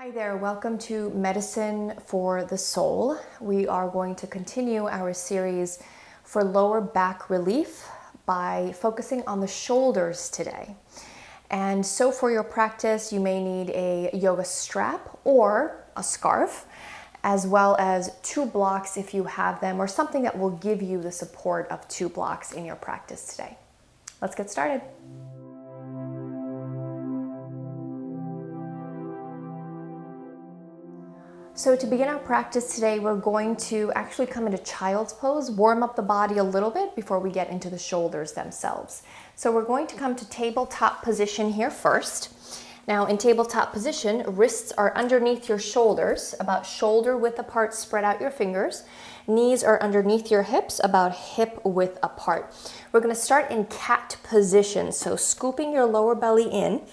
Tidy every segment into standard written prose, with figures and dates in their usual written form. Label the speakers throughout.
Speaker 1: Hi there, welcome to Medicine for the Soul. We are going to continue our series for lower back relief by focusing on the shoulders today. And so for your practice, you may need a yoga strap or a scarf, as well as 2 blocks if you have them, or something that will give you the support of 2 blocks in your practice today. Let's get started. So to begin our practice today, we're going to actually come into child's pose, warm up the body a little bit before we get into the shoulders themselves. So we're going to come to tabletop position here first. Now in tabletop position, wrists are underneath your shoulders, about shoulder width apart, spread out your fingers. Knees are underneath your hips, about hip width apart. We're going to start in cat position, so scooping your lower belly in.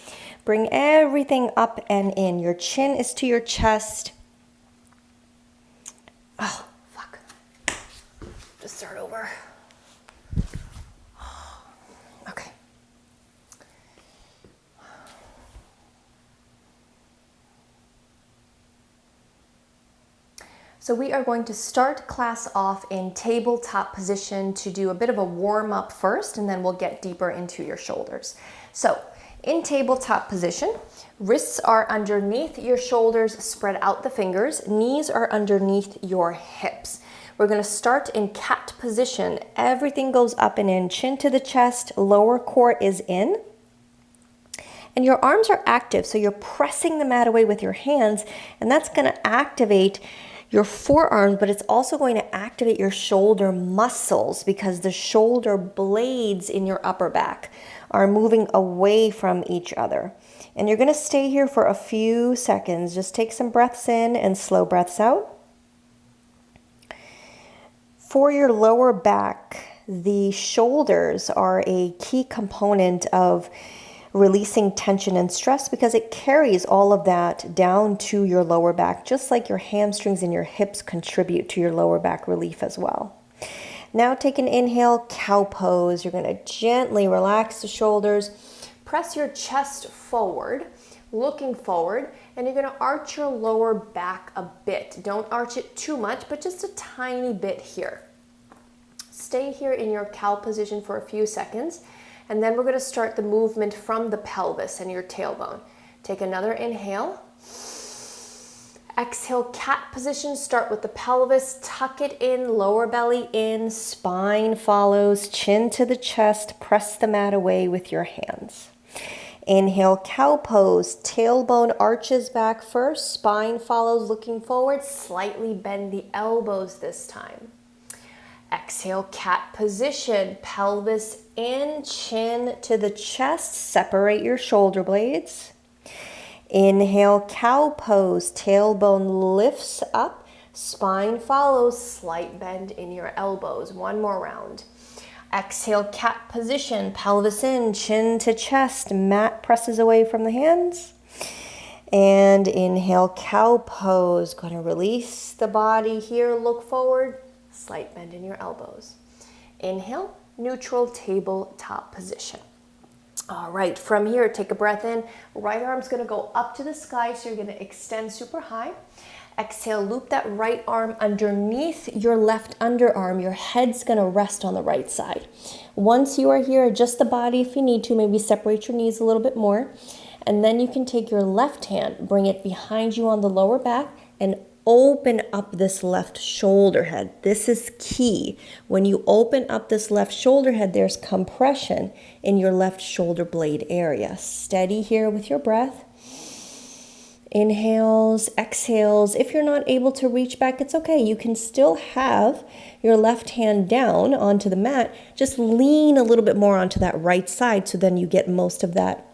Speaker 1: Bring everything up and in. Your chin is to your chest. Oh, fuck. Just start over. Okay. So we are going to start class off in tabletop position to do a bit of a warm up first, and then we'll get deeper into your shoulders. So in tabletop position, wrists are underneath your shoulders, spread out the fingers, knees are underneath your hips. We're going to start in cat position. Everything goes up and in, chin to the chest, lower core is in. And your arms are active, so you're pressing the mat away with your hands, and that's going to activate your forearms, but it's also going to activate your shoulder muscles because the shoulder blades in your upper back are moving away from each other. And you're going to stay here for a few seconds. Just take some breaths in and slow breaths out. For your lower back, the shoulders are a key component of releasing tension and stress because it carries all of that down to your lower back, just like your hamstrings and your hips contribute to your lower back relief as well. Now take an inhale, cow pose. You're going to gently relax the shoulders, press your chest forward, looking forward, and you're going to arch your lower back a bit. Don't arch it too much, but just a tiny bit here. Stay here in your cow position for a few seconds. And then we're going to start the movement from the pelvis and your tailbone. Take another inhale. Exhale, cat position. Start with the pelvis. Tuck it in, lower belly in, spine follows, chin to the chest. Press the mat away with your hands. Inhale, cow pose. Tailbone arches back first. Spine follows, looking forward. Slightly bend the elbows this time. Exhale, cat position, pelvis in, chin to the chest, separate your shoulder blades. Inhale, cow pose, tailbone lifts up, spine follows, slight bend in your elbows. One more round. Exhale, cat position, pelvis in, chin to chest, mat presses away from the hands. And inhale, cow pose, going to release the body here, look forward. Slight bend in your elbows. Inhale, neutral tabletop position. All right, from here, take a breath in. Right arm's going to go up to the sky, so you're going to extend super high. Exhale, loop that right arm underneath your left underarm. Your head's going to rest on the right side. Once you are here, adjust the body if you need to. Maybe separate your knees a little bit more. And then you can take your left hand, bring it behind you on the lower back, and open up this left shoulder head. This is key. When you open up this left shoulder head, there's compression in your left shoulder blade area. Steady here with your breath. Inhales, exhales. If you're not able to reach back, it's okay. You can still have your left hand down onto the mat. Just lean a little bit more onto that right side, so then you get most of that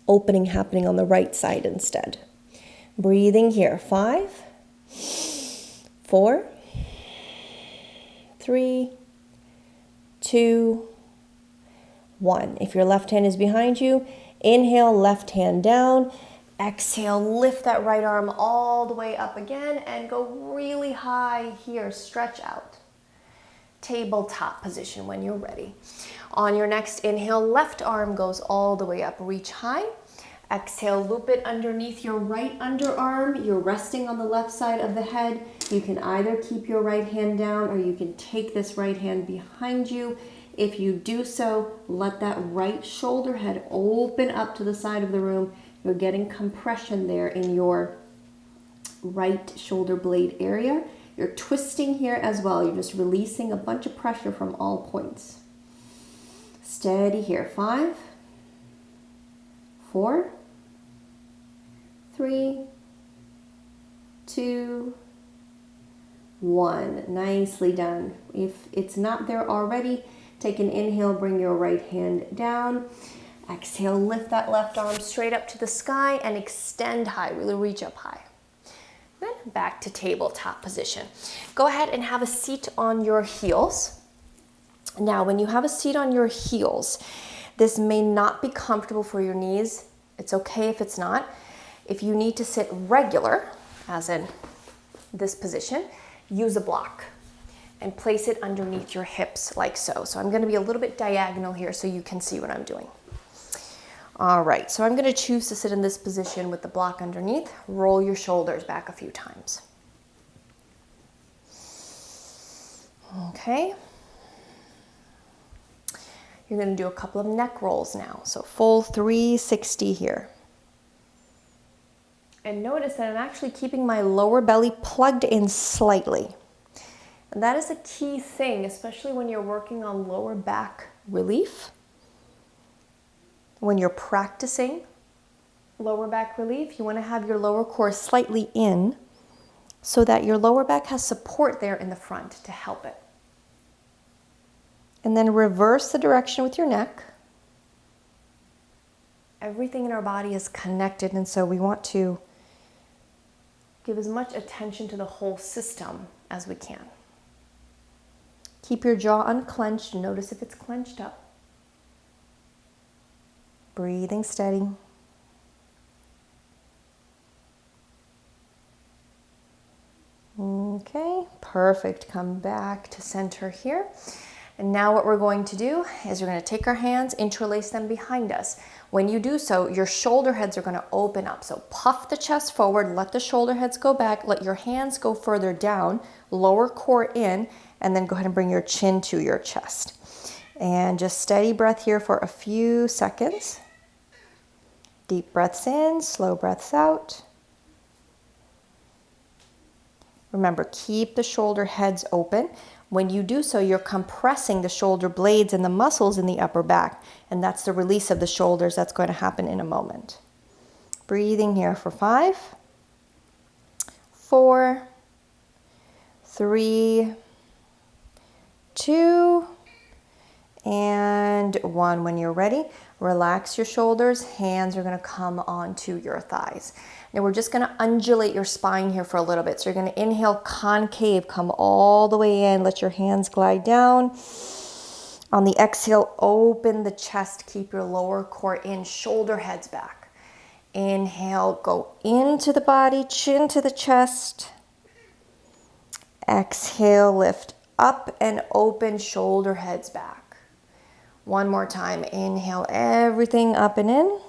Speaker 1: opening happening on the right side instead. Breathing here. 5, 4, 3, 2, 1. If your left hand is behind you, inhale, left hand down. Exhale, lift that right arm all the way up again and go really high here. Stretch out. Tabletop position when you're ready. On your next inhale, left arm goes all the way up. Reach high. Exhale, loop it underneath your right underarm. You're resting on the left side of the head. You can either keep your right hand down or you can take this right hand behind you. If you do so, let that right shoulder head open up to the side of the room. You're getting compression there in your right shoulder blade area. You're twisting here as well. You're just releasing a bunch of pressure from all points. Steady here. 5, 4, 3, 2, 1. Nicely done. If it's not there already, take an inhale, bring your right hand down. Exhale, lift that left arm straight up to the sky and extend high. Really reach up high. Then back to tabletop position. Go ahead and have a seat on your heels. Now, when you have a seat on your heels, this may not be comfortable for your knees. It's okay if it's not. If you need to sit regular, as in this position, use a block and place it underneath your hips like so. So I'm going to be a little bit diagonal here so you can see what I'm doing. All right, so I'm going to choose to sit in this position with the block underneath. Roll your shoulders back a few times. Okay. You're going to do a couple of neck rolls now. So full 360 here. And notice that I'm actually keeping my lower belly plugged in slightly. And that is a key thing, especially when you're working on lower back relief. When you're practicing lower back relief, you want to have your lower core slightly in so that your lower back has support there in the front to help it. And then reverse the direction with your neck. Everything in our body is connected, and so we want to give as much attention to the whole system as we can. Keep your jaw unclenched. Notice if it's clenched up. Breathing steady. Okay, perfect. Come back to center here. And now what we're going to do is we're going to take our hands, interlace them behind us. When you do so, your shoulder heads are going to open up. So puff the chest forward, let the shoulder heads go back, let your hands go further down, lower core in, and then go ahead and bring your chin to your chest. And just steady breath here for a few seconds. Deep breaths in, slow breaths out. Remember, keep the shoulder heads open. When you do so, you're compressing the shoulder blades and the muscles in the upper back, and that's the release of the shoulders that's going to happen in a moment. Breathing here for 5, 4, 3, 2, and 1. When you're ready, relax your shoulders. Hands are going to come onto your thighs. Now we're just going to undulate your spine here for a little bit. So you're going to inhale concave, come all the way in, let your hands glide down. On the exhale, open the chest, keep your lower core in, shoulder heads back. Inhale, go into the body, chin to the chest. Exhale, lift up and open, shoulder heads back. One more time, inhale everything up and in.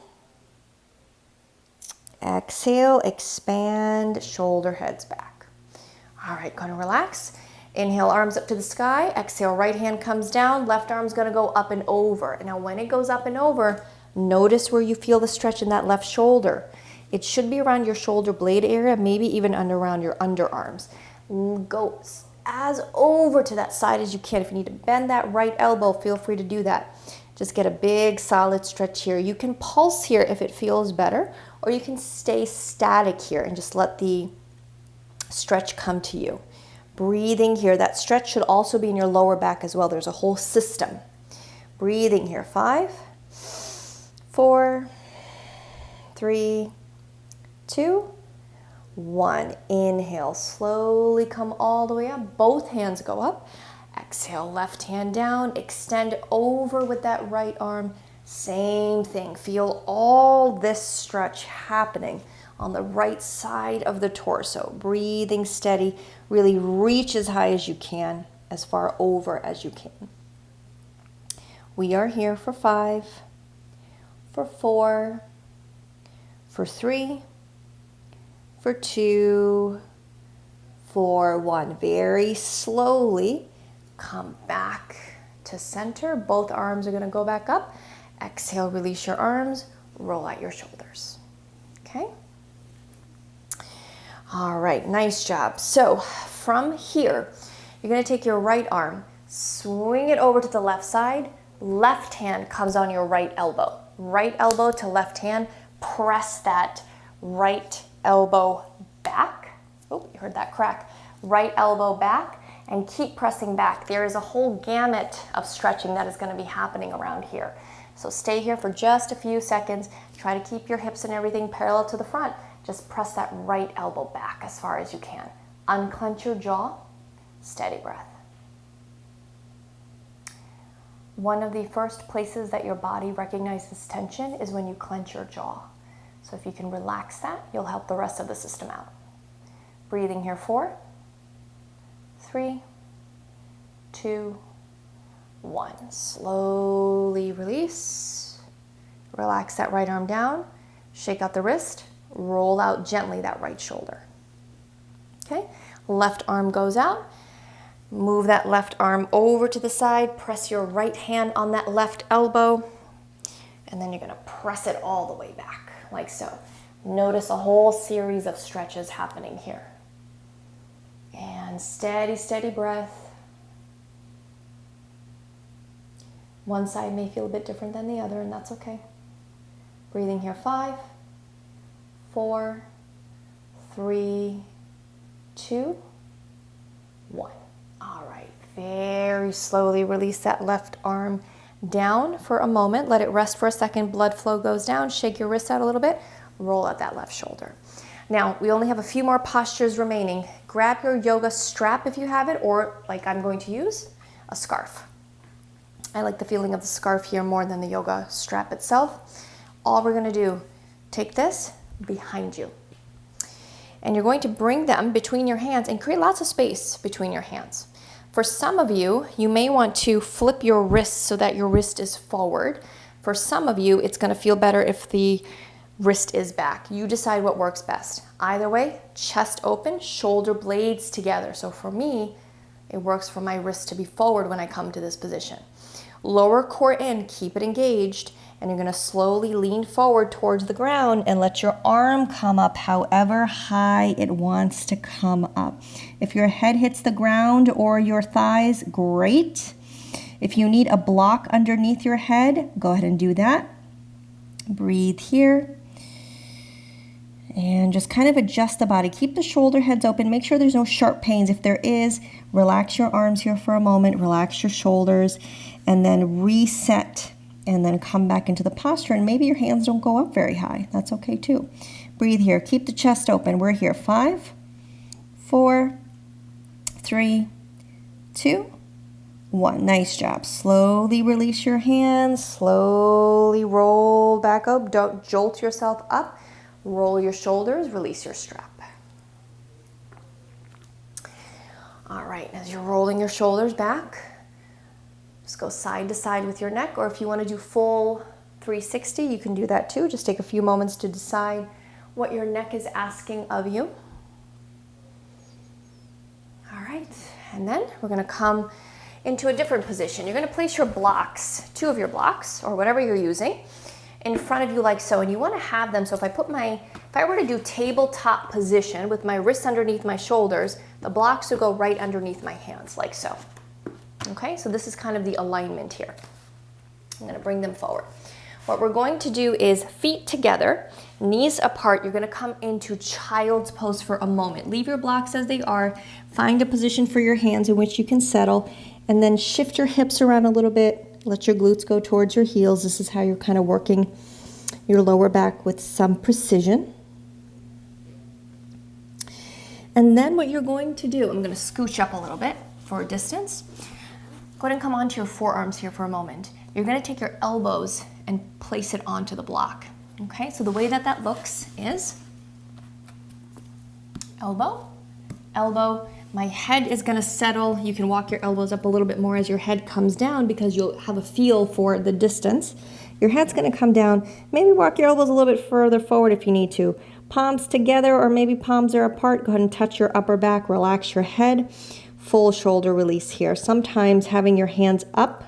Speaker 1: Exhale, expand, shoulder heads back. All right, going to relax. Inhale, arms up to the sky. Exhale, right hand comes down. Left arm's going to go up and over. Now, when it goes up and over, notice where you feel the stretch in that left shoulder. It should be around your shoulder blade area, maybe even around your underarms. Go as over to that side as you can. If you need to bend that right elbow, feel free to do that. Just get a big solid stretch here. You can pulse here if it feels better, or you can stay static here and just let the stretch come to you. Breathing here. That stretch should also be in your lower back as well. There's a whole system. Breathing here. 5, 4, 3, 2, 1. Inhale. Slowly come all the way up. Both hands go up. Exhale, left hand down. Extend over with that right arm. Same thing. Feel all this stretch happening on the right side of the torso. Breathing steady. Really reach as high as you can, as far over as you can. We are here for 5, for 4, for 3, for 2, for 1. Very slowly come back to center. Both arms are going to go back up. Exhale, release your arms, roll out your shoulders. Okay? All right, nice job. So from here, you're going to take your right arm, swing it over to the left side. Left hand comes on your right elbow. Right elbow to left hand. Press that right elbow back. Oh, you heard that crack. Right elbow back and keep pressing back. There is a whole gamut of stretching that is going to be happening around here. So stay here for just a few seconds. Try to keep your hips and everything parallel to the front. Just press that right elbow back as far as you can. Unclench your jaw. Steady breath. One of the first places that your body recognizes tension is when you clench your jaw. So if you can relax that, you'll help the rest of the system out. Breathing here, 4, 3, 2, 1. Slowly release. Relax that right arm down. Shake out the wrist. Roll out gently that right shoulder. Okay, left arm goes out. Move that left arm over to the side. Press your right hand on that left elbow. And then you're going to press it all the way back, like so. Notice a whole series of stretches happening here. And steady, steady breath. One side may feel a bit different than the other, and that's okay. Breathing here, 5, 4, 3, 2, 1. All right, very slowly release that left arm down for a moment. Let it rest for a second. Blood flow goes down. Shake your wrist out a little bit. Roll out that left shoulder. Now, we only have a few more postures remaining. Grab your yoga strap if you have it, or like I'm going to use, a scarf. I like the feeling of the scarf here more than the yoga strap itself. All we're going to do, take this behind you. And you're going to bring them between your hands and create lots of space between your hands. For some of you, you may want to flip your wrist so that your wrist is forward. For some of you, it's going to feel better if the wrist is back. You decide what works best. Either way, chest open, shoulder blades together. So for me, it works for my wrist to be forward when I come to this position. Lower core in, keep it engaged, and you're going to slowly lean forward towards the ground and let your arm come up however high it wants to come up. If your head hits the ground or your thighs, great. If you need a block underneath your head, go ahead and do that. Breathe here. And just kind of adjust the body. Keep the shoulder heads open. Make sure there's no sharp pains. If there is, relax your arms here for a moment. Relax your shoulders. And then reset. And then come back into the posture. And maybe your hands don't go up very high. That's okay too. Breathe here. Keep the chest open. We're here. 5, 4, 3, 2, 1. Nice job. Slowly release your hands. Slowly roll back up. Don't jolt yourself up. Roll your shoulders. Release your strap. All right. As you're rolling your shoulders back, just go side to side with your neck, or if you want to do full 360, you can do that too. Just take a few moments to decide what your neck is asking of you. All right, and then we're going to come into a different position. You're going to place your blocks, 2 of your blocks, or whatever you're using, in front of you like so, and you want to have them, so if I were to do tabletop position with my wrists underneath my shoulders, the blocks would go right underneath my hands, like so. Okay, so this is kind of the alignment here. I'm going to bring them forward. What we're going to do is feet together, knees apart. You're going to come into child's pose for a moment. Leave your blocks as they are. Find a position for your hands in which you can settle, and then shift your hips around a little bit. Let your glutes go towards your heels. This is how you're kind of working your lower back with some precision. And then what you're going to do, I'm going to scooch up a little bit for distance. Go ahead and come onto your forearms here for a moment. You're going to take your elbows and place it onto the block. Okay, so the way that that looks is elbow, elbow. My head is going to settle. You can walk your elbows up a little bit more as your head comes down because you'll have a feel for the distance. Your head's going to come down. Maybe walk your elbows a little bit further forward if you need to. Palms together or maybe palms are apart. Go ahead and touch your upper back. Relax your head. Full shoulder release here. Sometimes having your hands up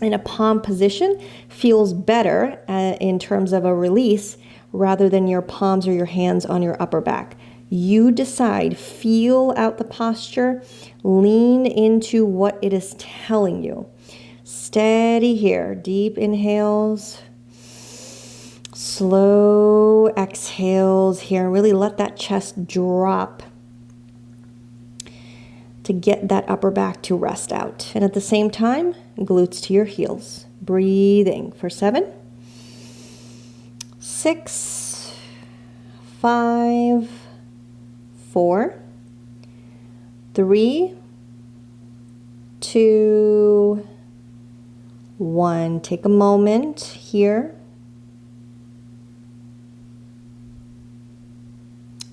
Speaker 1: in a palm position feels better in terms of a release rather than your palms or your hands on your upper back. You decide. Feel out the posture. Lean into what it is telling you. Steady here. Deep inhales. Slow exhales here. Really let that chest drop to get that upper back to rest out. And at the same time, glutes to your heels. Breathing for 7, 6, 5, 4, 3, 2, 1. Take a moment here.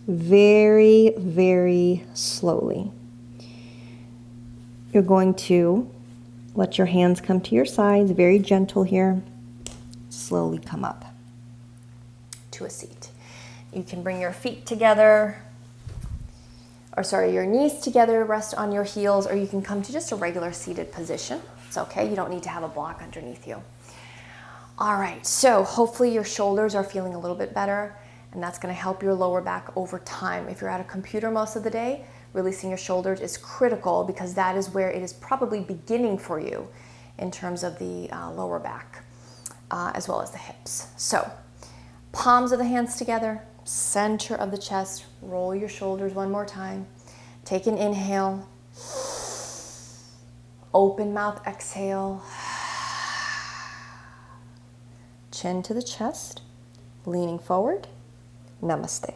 Speaker 1: Very, very slowly. You're going to let your hands come to your sides, very gentle here. Slowly come up to a seat. You can bring your feet together, your knees together, rest on your heels, or you can come to just a regular seated position. It's okay, you don't need to have a block underneath you. All right, so hopefully your shoulders are feeling a little bit better, and that's gonna help your lower back over time. If you're at a computer most of the day, releasing your shoulders is critical because that is where it is probably beginning for you in terms of the lower back, as well as the hips. So, palms of the hands together, center of the chest, roll your shoulders one more time. Take an inhale, open mouth exhale, chin to the chest, leaning forward, namaste.